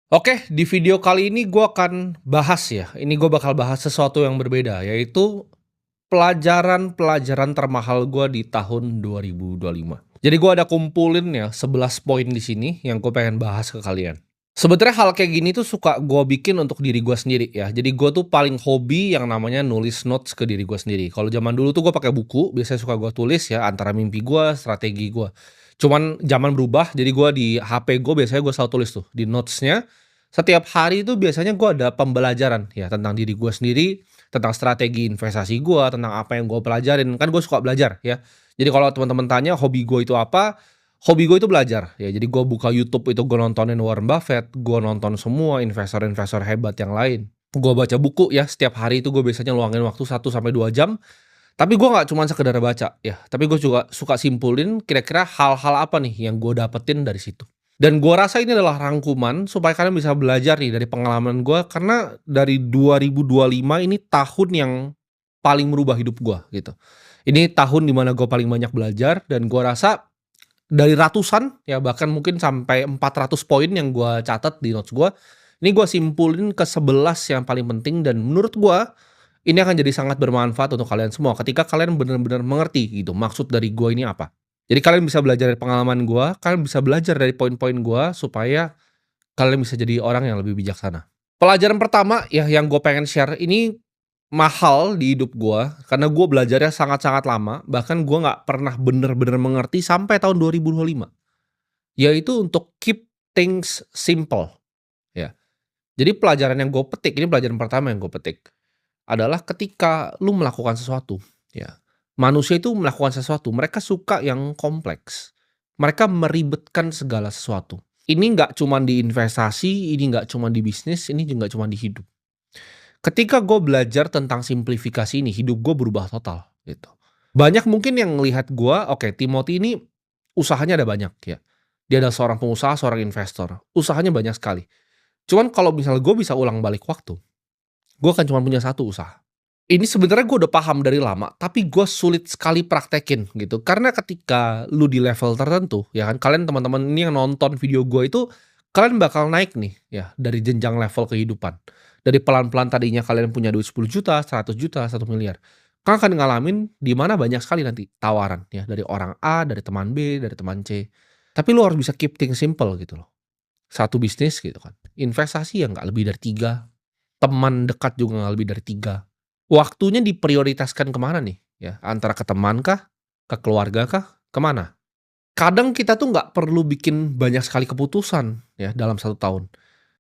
Oke, di video kali ini gue akan bahas ya, ini gue bakal bahas sesuatu yang berbeda, yaitu pelajaran-pelajaran termahal gue di tahun 2025. Jadi gue ada kumpulin ya 11 poin di sini yang gue pengen bahas ke kalian. Sebenarnya hal kayak gini tuh suka gue bikin untuk diri gue sendiri ya. Jadi gue tuh paling hobi yang namanya nulis notes ke diri gue sendiri. Kalau zaman dulu tuh gue pakai buku, biasanya suka gue tulis ya antara mimpi gue, strategi gue. Cuman zaman berubah, jadi gue di HP gue biasanya gue selalu tulis tuh di notesnya. Setiap hari itu biasanya gue ada pembelajaran ya tentang diri gue sendiri, tentang strategi investasi gue, tentang apa yang gue pelajarin. Kan gue suka belajar ya. Jadi kalau teman-teman tanya hobi gue itu apa, hobi gue itu belajar, ya jadi gue buka YouTube itu gue nontonin Warren Buffett, gue nonton semua investor-investor hebat yang lain. Gue baca buku ya, setiap hari itu gue biasanya luangin waktu 1 sampai 2 jam, tapi gue nggak cuma sekedar baca ya, tapi gue juga suka simpulin kira-kira hal-hal apa nih yang gue dapetin dari situ. Dan gue rasa ini adalah rangkuman supaya kalian bisa belajar nih dari pengalaman gue, karena dari 2025 ini tahun yang paling merubah hidup gue gitu. Ini tahun dimana gue paling banyak belajar dan gue rasa dari ratusan, ya bahkan mungkin sampai 400 poin yang gua catat di notes gua, ini gua simpulin ke 11 yang paling penting dan menurut gua, ini akan jadi sangat bermanfaat untuk kalian semua ketika kalian benar-benar mengerti gitu, maksud dari gua ini apa. Jadi kalian bisa belajar dari pengalaman gua, kalian bisa belajar dari poin-poin gua, supaya kalian bisa jadi orang yang lebih bijaksana. Pelajaran pertama ya yang gue pengen share ini mahal di hidup gua, karena gua belajarnya sangat-sangat lama, bahkan gua nggak pernah bener-bener mengerti sampai tahun 2025, yaitu untuk keep things simple, ya. Jadi pelajaran yang gue petik, ini pelajaran pertama yang gue petik, adalah ketika lu melakukan sesuatu, ya, manusia itu melakukan sesuatu, mereka suka yang kompleks. Mereka meribetkan segala sesuatu. Ini nggak cuman di investasi, ini nggak cuman di bisnis, ini juga nggak cuman di hidup. Ketika gue belajar tentang simplifikasi ini, hidup gue berubah total, gitu. Banyak mungkin yang ngelihat gue, oke, Timothy ini usahanya ada banyak ya. Dia adalah seorang pengusaha, seorang investor, usahanya banyak sekali. Cuman kalau misalnya gue bisa ulang balik waktu, gue akan cuma punya satu usaha. Ini sebenarnya gue udah paham dari lama, tapi gue sulit sekali praktekin gitu. Karena ketika lu di level tertentu, ya kan, kalian teman-teman ini yang nonton video gue itu, kalian bakal naik nih, ya, dari jenjang level kehidupan. Dari pelan-pelan tadinya kalian punya duit 10 juta, 100 juta, 1 miliar. Kalian akan ngalamin di mana banyak sekali nanti tawaran, ya, dari orang A, dari teman B, dari teman C. Tapi lu harus bisa keep things simple gitu loh. Satu bisnis gitu kan, investasi yang nggak lebih dari 3, teman dekat juga nggak lebih dari 3. Waktunya diprioritaskan kemana nih, ya, antara ke teman kah, ke keluarga kah, kemana? Kadang kita tuh nggak perlu bikin banyak sekali keputusan ya dalam 1 tahun.